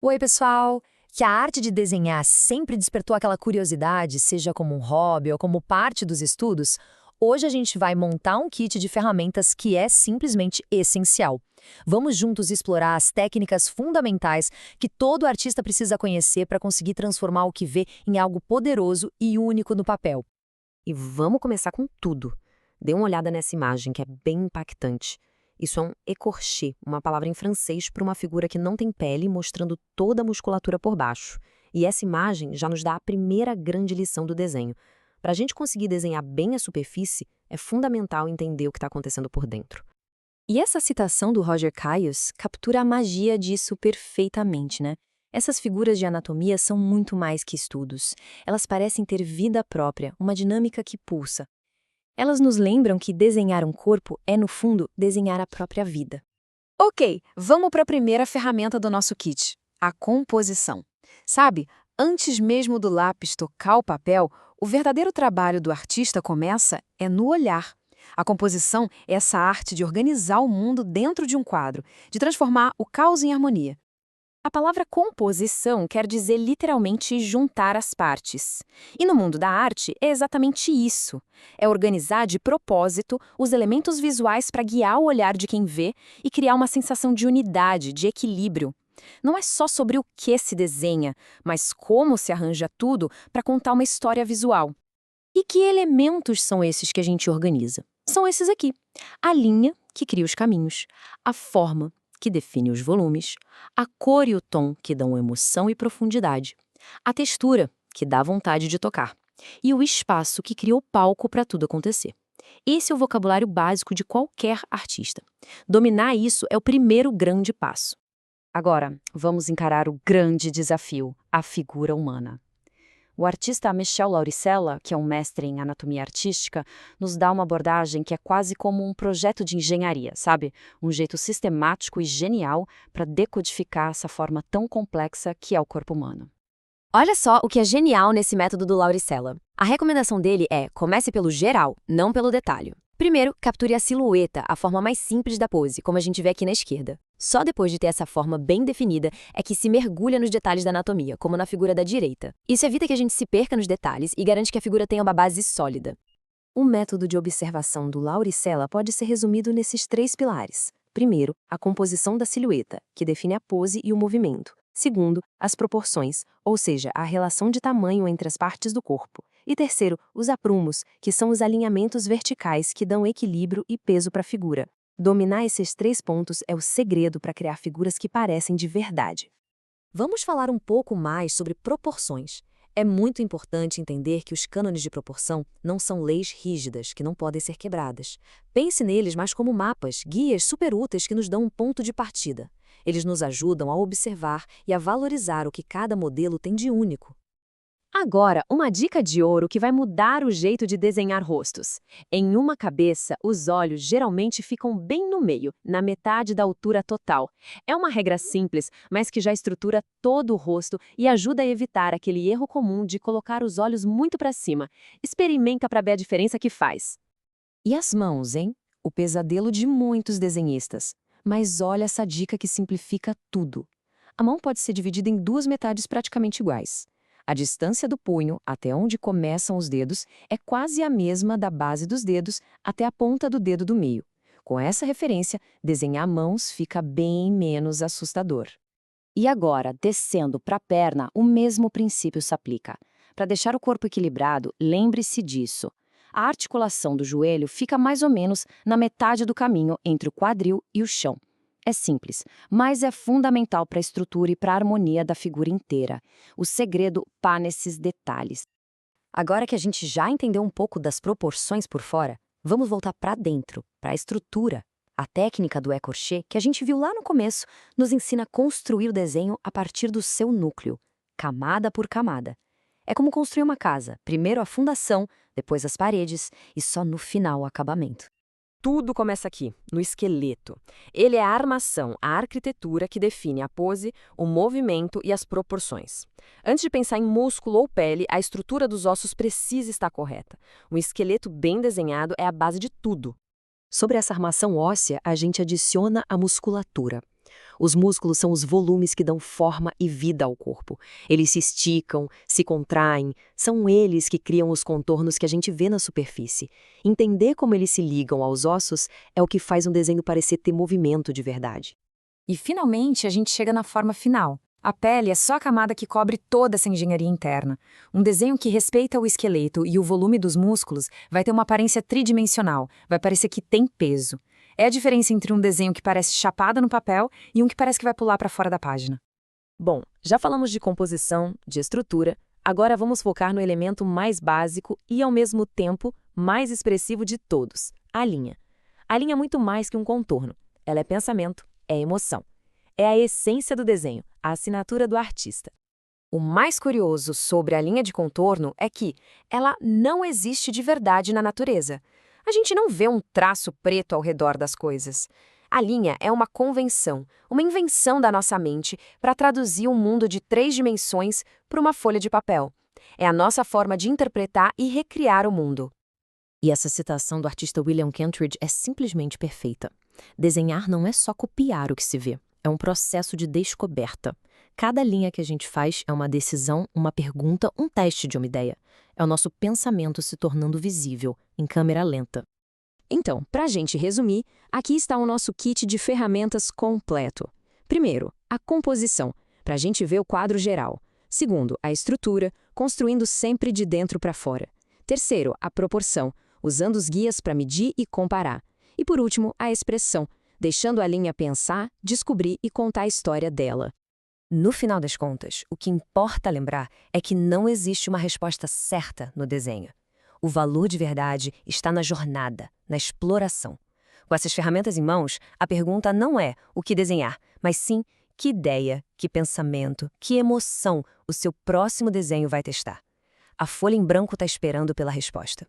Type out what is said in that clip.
Oi, pessoal! Que a arte de desenhar sempre despertou aquela curiosidade, seja como um hobby ou como parte dos estudos, hoje a gente vai montar um kit de ferramentas que é simplesmente essencial. Vamos juntos explorar as técnicas fundamentais que todo artista precisa conhecer para conseguir transformar o que vê em algo poderoso e único no papel. E vamos começar com tudo. Dê uma olhada nessa imagem, que é bem impactante. Isso é um écorché, uma palavra em francês para uma figura que não tem pele, mostrando toda a musculatura por baixo. E essa imagem já nos dá a primeira grande lição do desenho. Para a gente conseguir desenhar bem a superfície, é fundamental entender o que está acontecendo por dentro. E essa citação do Roger Caius captura a magia disso perfeitamente, né? Essas figuras de anatomia são muito mais que estudos. Elas parecem ter vida própria, uma dinâmica que pulsa. Elas nos lembram que desenhar um corpo é, no fundo, desenhar a própria vida. Ok, vamos para a primeira ferramenta do nosso kit, a composição. Sabe, antes mesmo do lápis tocar o papel, o verdadeiro trabalho do artista começa no olhar. A composição é essa arte de organizar o mundo dentro de um quadro, de transformar o caos em harmonia. A palavra composição quer dizer literalmente juntar as partes. E no mundo da arte é exatamente isso. É organizar de propósito os elementos visuais para guiar o olhar de quem vê e criar uma sensação de unidade, de equilíbrio. Não é só sobre o que se desenha, mas como se arranja tudo para contar uma história visual. E que elementos são esses que a gente organiza? São esses aqui. A linha, que cria os caminhos, a forma, que define os volumes, a cor e o tom, que dão emoção e profundidade, a textura, que dá vontade de tocar, e o espaço, que cria o palco para tudo acontecer. Esse é o vocabulário básico de qualquer artista. Dominar isso é o primeiro grande passo. Agora, vamos encarar o grande desafio, a figura humana. O artista Michel Lauricella, que é um mestre em anatomia artística, nos dá uma abordagem que é quase como um projeto de engenharia, sabe? Um jeito sistemático e genial para decodificar essa forma tão complexa que é o corpo humano. Olha só o que é genial nesse método do Lauricella. A recomendação dele é: comece pelo geral, não pelo detalhe. Primeiro, capture a silhueta, a forma mais simples da pose, como a gente vê aqui na esquerda. Só depois de ter essa forma bem definida é que se mergulha nos detalhes da anatomia, como na figura da direita. Isso evita que a gente se perca nos detalhes e garante que a figura tenha uma base sólida. O método de observação do Lauricella pode ser resumido nesses 3 pilares. Primeiro, a composição da silhueta, que define a pose e o movimento. Segundo, as proporções, ou seja, a relação de tamanho entre as partes do corpo. E terceiro, os aprumos, que são os alinhamentos verticais que dão equilíbrio e peso para a figura. Dominar esses 3 pontos é o segredo para criar figuras que parecem de verdade. Vamos falar um pouco mais sobre proporções. É muito importante entender que os cânones de proporção não são leis rígidas que não podem ser quebradas. Pense neles mais como mapas, guias super úteis que nos dão um ponto de partida. Eles nos ajudam a observar e a valorizar o que cada modelo tem de único. Agora, uma dica de ouro que vai mudar o jeito de desenhar rostos. Em uma cabeça, os olhos geralmente ficam bem no meio, na metade da altura total. É uma regra simples, mas que já estrutura todo o rosto e ajuda a evitar aquele erro comum de colocar os olhos muito para cima. Experimenta para ver a diferença que faz. E as mãos, hein? O pesadelo de muitos desenhistas. Mas olha essa dica que simplifica tudo. A mão pode ser dividida em 2 metades praticamente iguais. A distância do punho até onde começam os dedos é quase a mesma da base dos dedos até a ponta do dedo do meio. Com essa referência, desenhar mãos fica bem menos assustador. E agora, descendo para a perna, o mesmo princípio se aplica. Para deixar o corpo equilibrado, lembre-se disso. A articulação do joelho fica mais ou menos na metade do caminho entre o quadril e o chão. É simples, mas é fundamental para a estrutura e para a harmonia da figura inteira. O segredo está nesses detalhes. Agora que a gente já entendeu um pouco das proporções por fora, vamos voltar para dentro, para a estrutura. A técnica do écorché, que a gente viu lá no começo, nos ensina a construir o desenho a partir do seu núcleo, camada por camada. É como construir uma casa, primeiro a fundação, depois as paredes e só no final o acabamento. Tudo começa aqui, no esqueleto. Ele é a armação, a arquitetura que define a pose, o movimento e as proporções. Antes de pensar em músculo ou pele, a estrutura dos ossos precisa estar correta. Um esqueleto bem desenhado é a base de tudo. Sobre essa armação óssea, a gente adiciona a musculatura. Os músculos são os volumes que dão forma e vida ao corpo. Eles se esticam, se contraem, são eles que criam os contornos que a gente vê na superfície. Entender como eles se ligam aos ossos é o que faz um desenho parecer ter movimento de verdade. E finalmente a gente chega na forma final. A pele é só a camada que cobre toda essa engenharia interna. Um desenho que respeita o esqueleto e o volume dos músculos vai ter uma aparência tridimensional, vai parecer que tem peso. É a diferença entre um desenho que parece chapado no papel e um que parece que vai pular para fora da página. Bom, já falamos de composição, de estrutura, agora vamos focar no elemento mais básico e, ao mesmo tempo, mais expressivo de todos, a linha. A linha é muito mais que um contorno. Ela é pensamento, é emoção. É a essência do desenho, a assinatura do artista. O mais curioso sobre a linha de contorno é que ela não existe de verdade na natureza. A gente não vê um traço preto ao redor das coisas. A linha é uma convenção, uma invenção da nossa mente para traduzir um mundo de 3 dimensões para uma folha de papel. É a nossa forma de interpretar e recriar o mundo. E essa citação do artista William Kentridge é simplesmente perfeita. Desenhar não é só copiar o que se vê, é um processo de descoberta. Cada linha que a gente faz é uma decisão, uma pergunta, um teste de uma ideia. É o nosso pensamento se tornando visível, em câmera lenta. Então, para a gente resumir, aqui está o nosso kit de ferramentas completo. Primeiro, a composição, para a gente ver o quadro geral. Segundo, a estrutura, construindo sempre de dentro para fora. Terceiro, a proporção, usando os guias para medir e comparar. E por último, a expressão, deixando a linha pensar, descobrir e contar a história dela. No final das contas, o que importa lembrar é que não existe uma resposta certa no desenho. O valor de verdade está na jornada, na exploração. Com essas ferramentas em mãos, a pergunta não é o que desenhar, mas sim que ideia, que pensamento, que emoção o seu próximo desenho vai testar. A folha em branco está esperando pela resposta.